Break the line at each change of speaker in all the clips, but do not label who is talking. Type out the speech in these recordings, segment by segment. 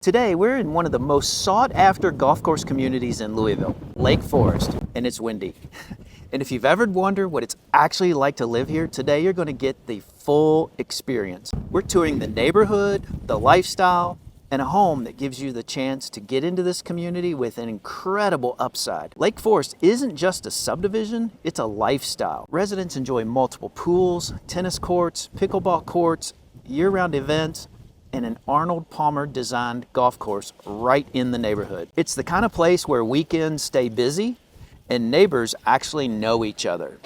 Today, we're in one of the most sought-after golf course communities in Louisville, Lake Forest, and it's windy. And if you've ever wondered what it's actually like to live here, today you're going to get the full experience. We're touring the neighborhood, the lifestyle, and a home that gives you the chance to get into this community with an incredible upside. Lake Forest isn't just a subdivision, it's a lifestyle. Residents enjoy multiple pools, tennis courts, pickleball courts, year-round events, and an Arnold Palmer designed golf course right in the neighborhood. It's the kind of place where weekends stay busy and neighbors actually know each other.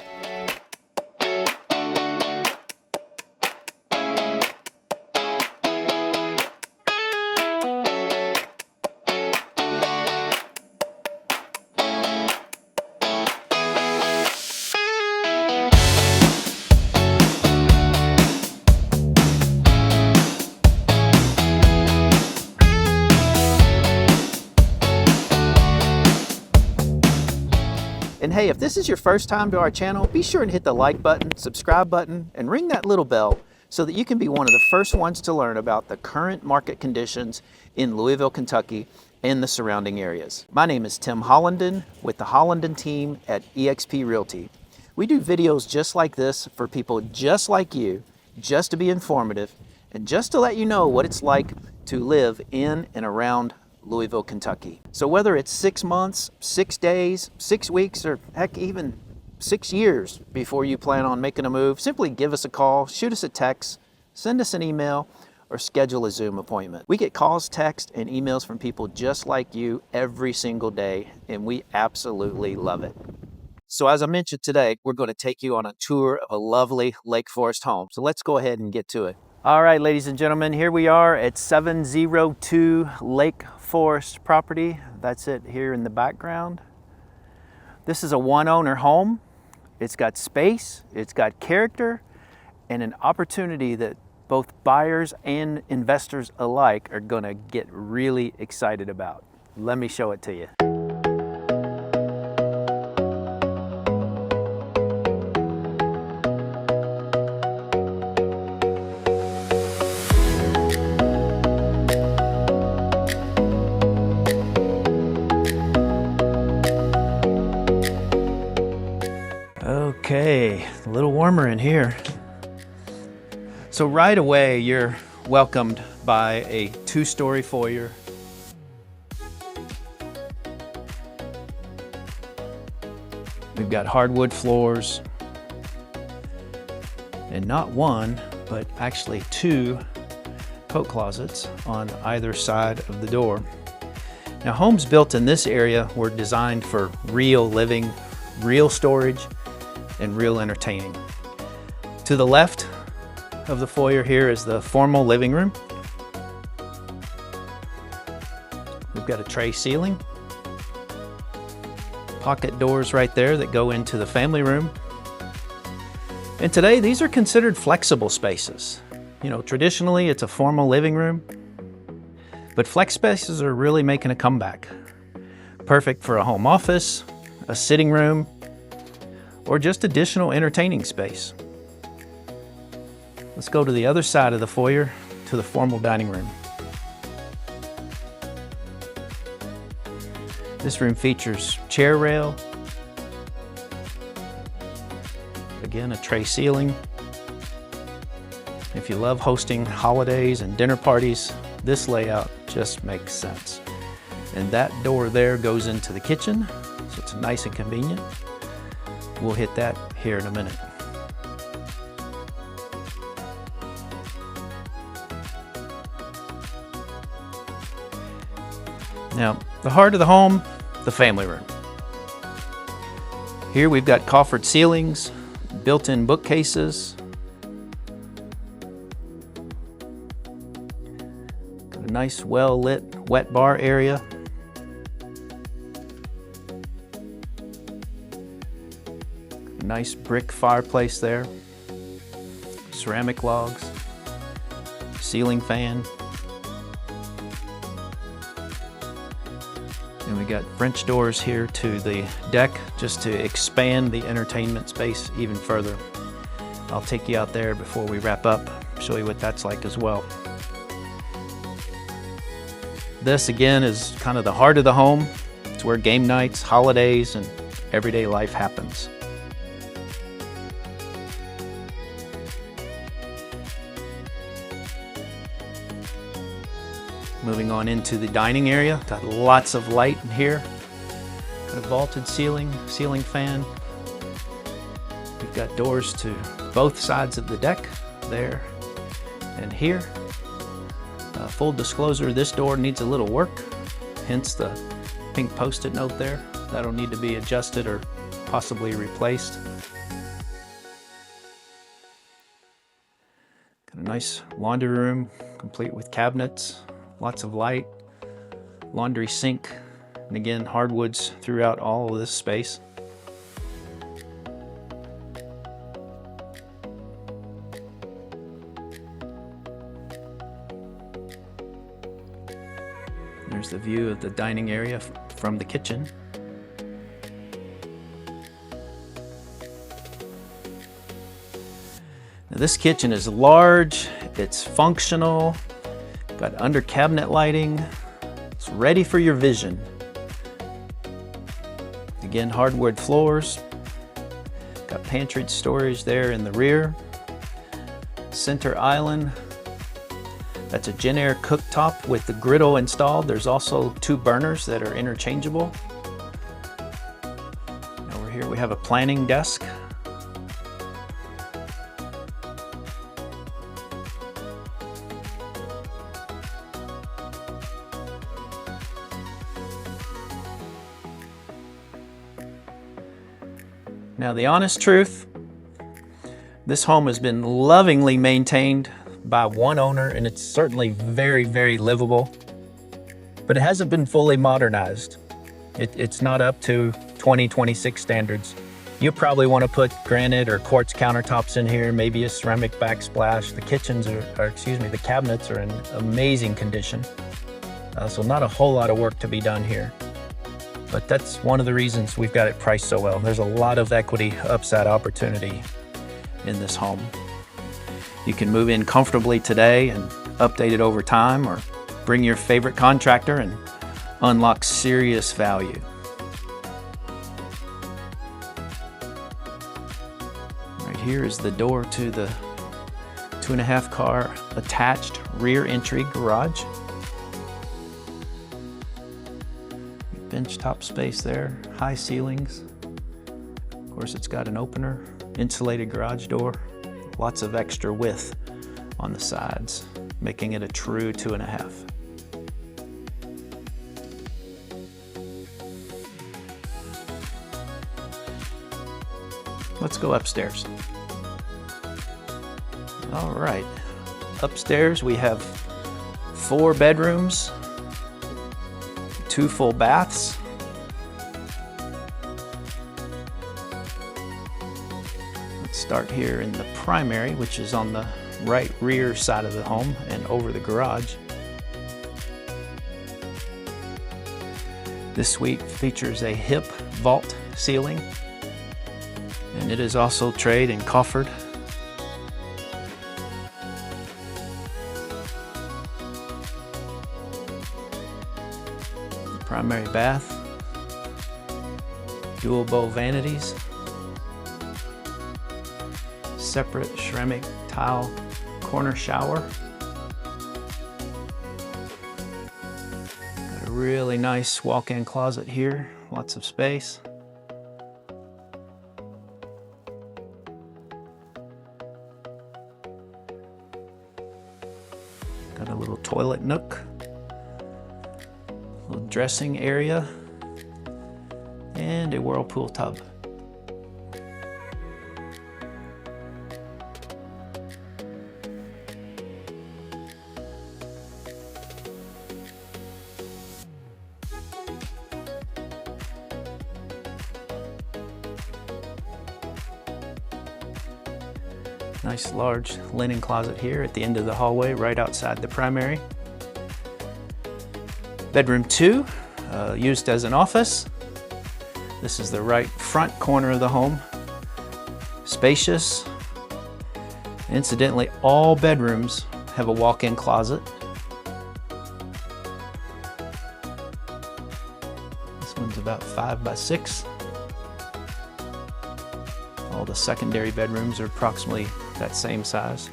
And hey, if this is your first time to our channel, be sure and hit the like button, subscribe button, and ring that little bell so that you can be one of the first ones to learn about the current market conditions in Louisville, Kentucky, and the surrounding areas. My name is Tim Hollenden with the Hollenden team at eXp Realty. We do videos just like this for people just like you, just to be informative, and just to let you know what it's like to live in and around Louisville, Kentucky. So whether it's 6 months, 6 days, 6 weeks, or heck, even 6 years before you plan on making a move, simply give us a call, shoot us a text, send us an email, or schedule a Zoom appointment. We get calls, texts, and emails from people just like you every single day, and we absolutely love it. So as I mentioned today, we're going to take you on a tour of a lovely Lake Forest home. So let's go ahead and get to it. All right, ladies and gentlemen, here we are at 702 Lake Forest property. That's it here in the background. This is a one-owner home. It's got space, it's got character, and an opportunity that both buyers and investors alike are gonna get really excited about. Let me show it to you. Okay, a little warmer in here. So right away, you're welcomed by a 2-story foyer. We've got hardwood floors, and not one, but actually 2 coat closets on either side of the door. Now, homes built in this area were designed for real living, real storage, and real entertaining. To the left of the foyer here is the formal living room. We've got a tray ceiling, pocket doors right there that go into the family room. And today these are considered flexible spaces. You know, traditionally it's a formal living room, but flex spaces are really making a comeback. Perfect for a home office, a sitting room, or just additional entertaining space. Let's go to the other side of the foyer to the formal dining room. This room features chair rail, again a tray ceiling. If you love hosting holidays and dinner parties, this layout just makes sense. And that door there goes into the kitchen, so it's nice and convenient. We'll hit that here in a minute. Now, the heart of the home, the family room. Here we've got coffered ceilings, built-in bookcases, got a nice well-lit wet bar area. Nice brick fireplace there, ceramic logs, ceiling fan, and we got French doors here to the deck just to expand the entertainment space even further. I'll take you out there before we wrap up, show you what that's like as well. This again is kind of the heart of the home. It's where game nights, holidays, and everyday life happens. Moving on into the dining area, got lots of light in here. Got a vaulted ceiling fan. We've got doors to both sides of the deck, there and here. Full disclosure, this door needs a little work, hence the pink post-it note there. That'll need to be adjusted or possibly replaced. Got a nice laundry room, complete with cabinets. Lots of light, laundry sink, and again, hardwoods throughout all of this space. There's the view of the dining area from the kitchen. Now, this kitchen is large, it's functional. Got under cabinet lighting. It's ready for your vision. Again, hardwood floors. Got pantry storage there in the rear. Center island. That's a Jenn-Air cooktop with the griddle installed. There's also 2 burners that are interchangeable. Over here we have a planning desk. Now, the honest truth, this home has been lovingly maintained by one owner, and it's certainly very, very livable, but it hasn't been fully modernized. It's not up to 2026 standards. You probably want to put granite or quartz countertops in here, maybe a ceramic backsplash. The the cabinets are in amazing condition. So not a whole lot of work to be done here. But that's one of the reasons we've got it priced so well. There's a lot of equity upside opportunity in this home. You can move in comfortably today and update it over time, or bring your favorite contractor and unlock serious value. Right here is the door to the 2.5 car attached rear entry garage. Bench top space there, high ceilings. Of course, it's got an opener, insulated garage door, lots of extra width on the sides, making it a true 2.5. Let's go upstairs. All right, upstairs we have 4 bedrooms, 2 full baths. Let's start here in the primary, which is on the right rear side of the home and over the garage. This suite features a hip vault ceiling, and it is also trayed and coffered. Primary bath, dual bow vanities, separate ceramic tile corner shower. Got a really nice walk-in closet here, lots of space. Got a little toilet nook. Little dressing area, and a whirlpool tub. Nice large linen closet here at the end of the hallway, right outside the primary. Bedroom 2, used as an office. This is the right front corner of the home. Spacious. Incidentally, all bedrooms have a walk-in closet. This one's about 5 by 6. All the secondary bedrooms are approximately that same size.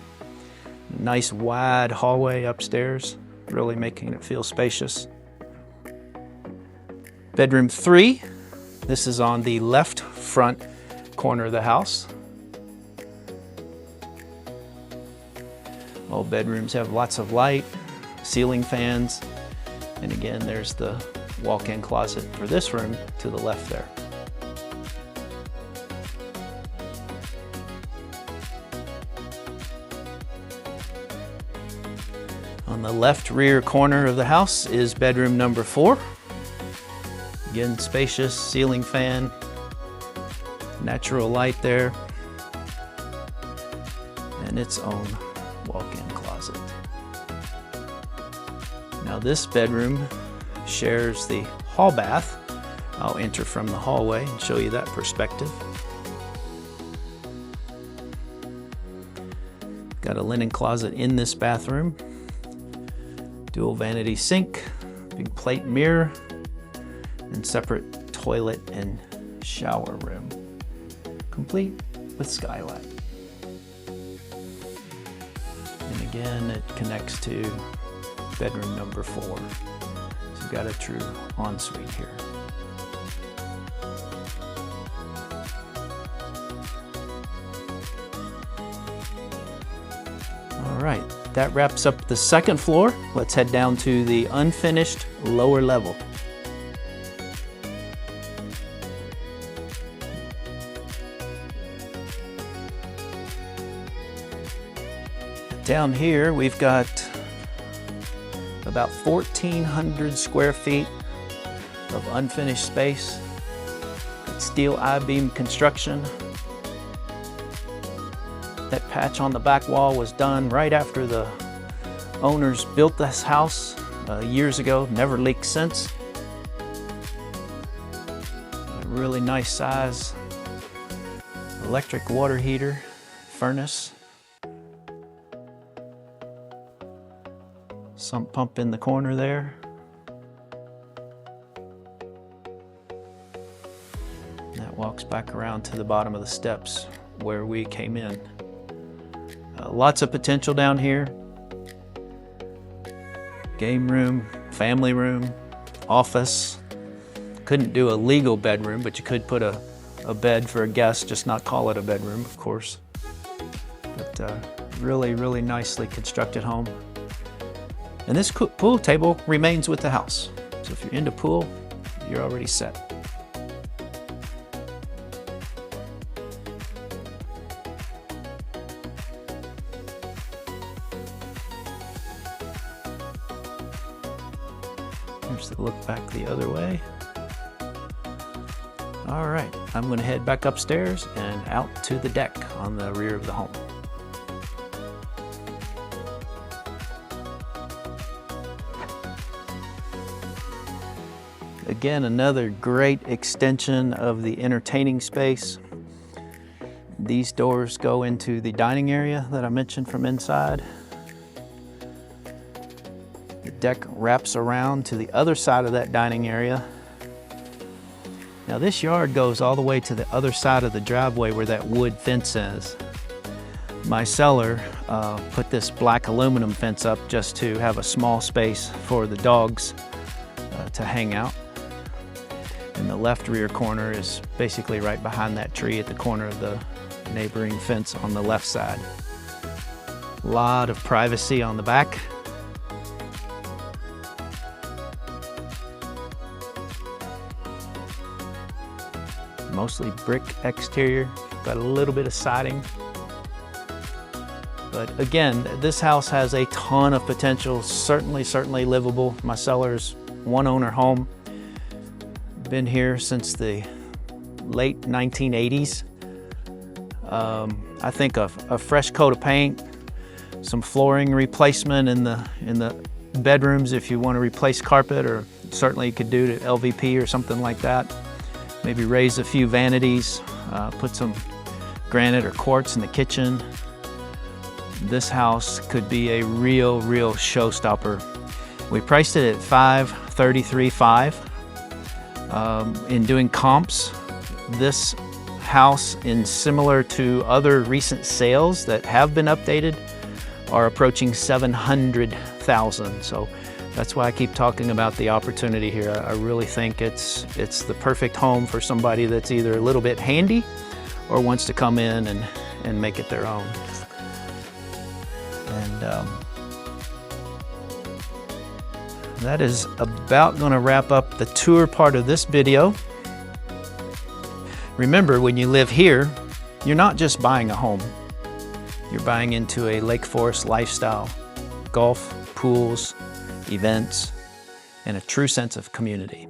Nice wide hallway upstairs, really making it feel spacious. Bedroom 3, this is on the left front corner of the house. All bedrooms have lots of light, ceiling fans, and again, there's the walk-in closet for this room to the left there. On the left rear corner of the house is bedroom number 4. Again, spacious, ceiling fan, natural light there, and its own walk-in closet. Now this bedroom shares the hall bath. I'll enter from the hallway and show you that perspective. Got a linen closet in this bathroom. Dual vanity sink, big plate mirror, and separate toilet and shower room, complete with skylight. And again, it connects to bedroom number 4. So you've got a true ensuite here. All right, that wraps up the second floor. Let's head down to the unfinished lower level. Down here, we've got about 1,400 square feet of unfinished space. Steel I-beam construction. That patch on the back wall was done right after the owners built this house years ago, never leaked since. A really nice size electric water heater, furnace. Sump pump in the corner there. That walks back around to the bottom of the steps where we came in. Lots of potential down here. Game room, family room, office. Couldn't do a legal bedroom, but you could put a bed for a guest, just not call it a bedroom, of course. But really, really nicely constructed home. And this pool table remains with the house. So if you're into pool, you're already set. Here's the look back the other way. All right, I'm gonna head back upstairs and out to the deck on the rear of the home. Again, another great extension of the entertaining space. These doors go into the dining area that I mentioned from inside. The deck wraps around to the other side of that dining area. Now this yard goes all the way to the other side of the driveway where that wood fence is. My seller put this black aluminum fence up just to have a small space for the dogs to hang out. And the left rear corner is basically right behind that tree at the corner of the neighboring fence on the left side. A lot of privacy on the back. Mostly brick exterior, got a little bit of siding. But again, this house has a ton of potential, certainly livable. My seller's one owner home. Been here since the late 1980s. I think a fresh coat of paint, some flooring replacement in the bedrooms if you want to replace carpet, or certainly you could do to LVP or something like that. Maybe raise a few vanities, put some granite or quartz in the kitchen. This house could be a real showstopper. We priced it at $533,500. In doing comps, this house, in similar to other recent sales that have been updated, are approaching 700,000. So that's why I keep talking about the opportunity here. I really think it's the perfect home for somebody that's either a little bit handy or wants to come in and make it their own. And that is about going to wrap up the tour part of this video. Remember, when you live here, you're not just buying a home. You're buying into a Lake Forest lifestyle, golf, pools, events, and a true sense of community.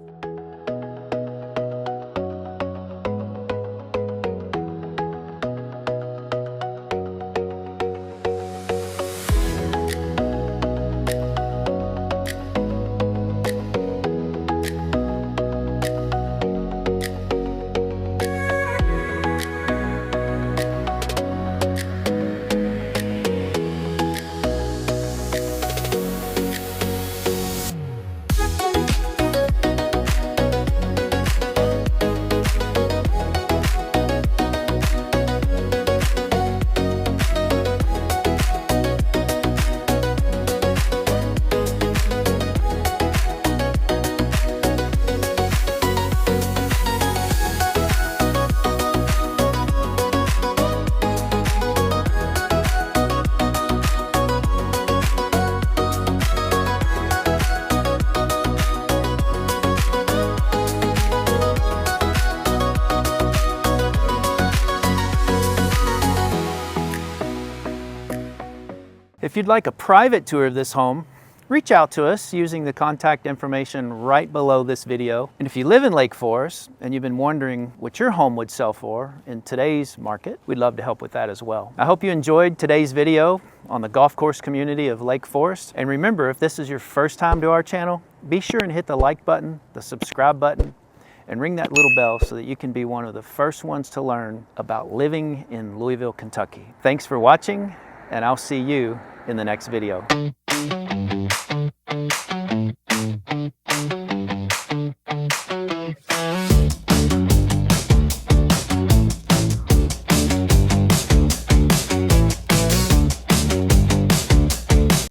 If you'd like a private tour of this home, reach out to us using the contact information right below this video. And if you live in Lake Forest and you've been wondering what your home would sell for in today's market, we'd love to help with that as well. I hope you enjoyed today's video on the golf course community of Lake Forest. And remember, if this is your first time to our channel, be sure and hit the like button, the subscribe button, and ring that little bell so that you can be one of the first ones to learn about living in Louisville, Kentucky. Thanks for watching, and I'll see you in the next video.